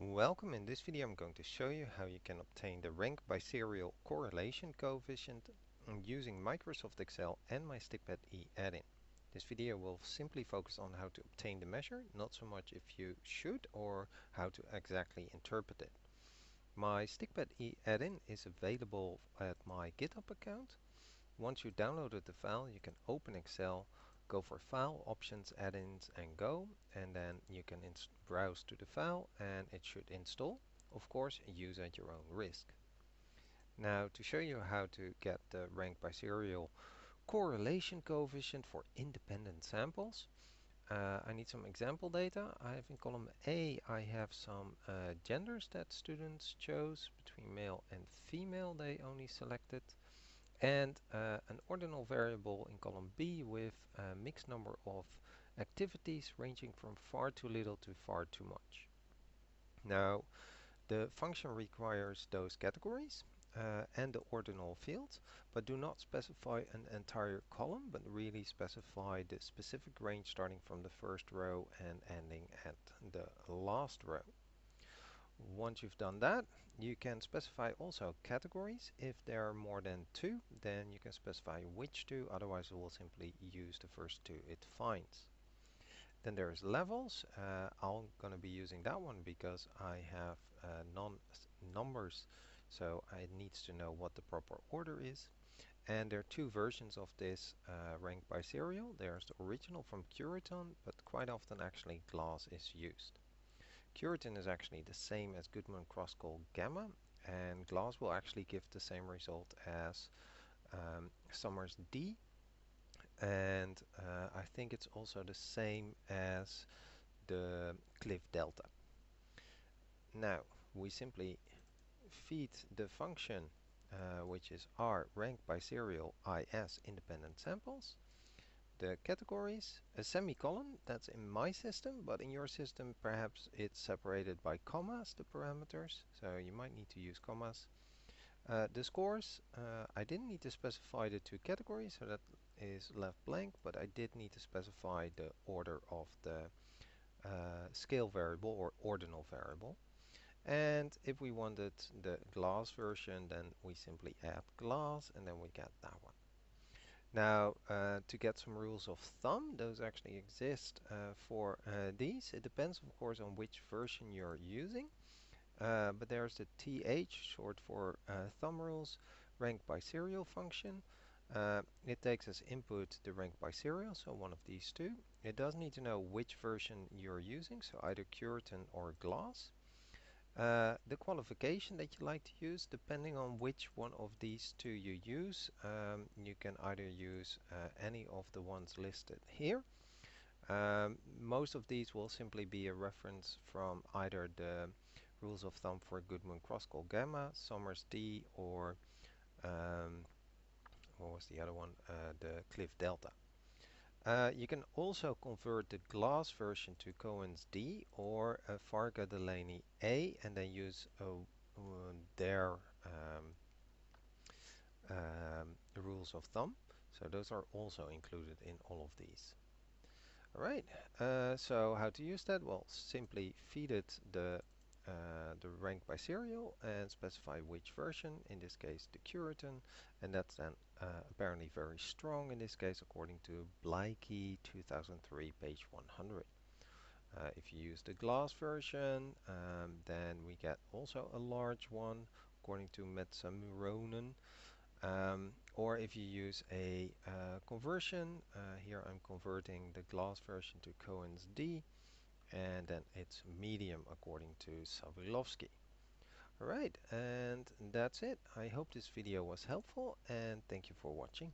Welcome. In this video I'm going to show you how you can obtain the Rank Biserial Correlation coefficient using Microsoft Excel and my stikpetE add-in. This video will simply focus on how to obtain the measure, not so much if you should or how to exactly interpret it. My stikpetE add-in is available at my GitHub account. Once you downloaded the file, you can open Excel, go for File, Options, Add-ins, and Go, and then you can browse to the file and it should install. Of course, use at your own risk. Now, to show you how to get the Rank Biserial Correlation coefficient for independent samples, I need some example data. I have in column A, I have some genders that students chose, between male and female they only selected, and an ordinal variable in column B with a mixed number of activities ranging from far too little to far too much. Now, the function requires those categories and the ordinal fields, but do not specify an entire column, but really specify the specific range starting from the first row and ending at the last row. Once you've done that, you can specify also categories. If there are more than two, then you can specify which two, otherwise it will simply use the first two it finds. Then there's levels. I'm going to be using that one because I have non-numbers, so it needs to know what the proper order is. And there are two versions of this Rank Biserial. There's the original from Curiton, but quite often actually Glass is used. Curiton is actually the same as Goodman cross-call gamma, and Glass will actually give the same result as Summers D, and I think it's also the same as the Cliff delta. Now we simply feed the function which is R rank biserial is independent samples, the categories, a semicolon, that's in my system, but in your system perhaps it's separated by commas, the parameters, so you might need to use commas. The scores, I didn't need to specify the two categories, so that is left blank, but I did need to specify the order of the scale variable or ordinal variable. And if we wanted the Glass version, then we simply add Glass and then we get that one. Now, to get some rules of thumb, those actually exist for these. It depends, of course, on which version you're using. But there's the TH, short for thumb rules, rank biserial function. It takes as input the rank biserial, so one of these two. It does need to know which version you're using, so either Curiton or Glass. The qualification that you like to use, depending on which one of these two you use, you can either use any of the ones listed here. Most of these will simply be a reference from either the rules of thumb for Goodman cross-call gamma, Summers D, or what was the other one? The Cliff delta. You can also convert the Glass version to Cohen's D or Varga Delaney A and then use their rules of thumb. So those are also included in all of these. Alright, so how to use that? Well, simply feed it the rank biserial and specify which version, in this case the Curiton, and that's then apparently very strong in this case according to Blaikie 2003 page 100. If you use the Glass version, then we get also a large one according to Metsamuronen. Or if you use a conversion, here I'm converting the Glass version to Cohen's D, and then it's medium according to Savilovsky. Alright, and that's it. I hope this video was helpful and thank you for watching.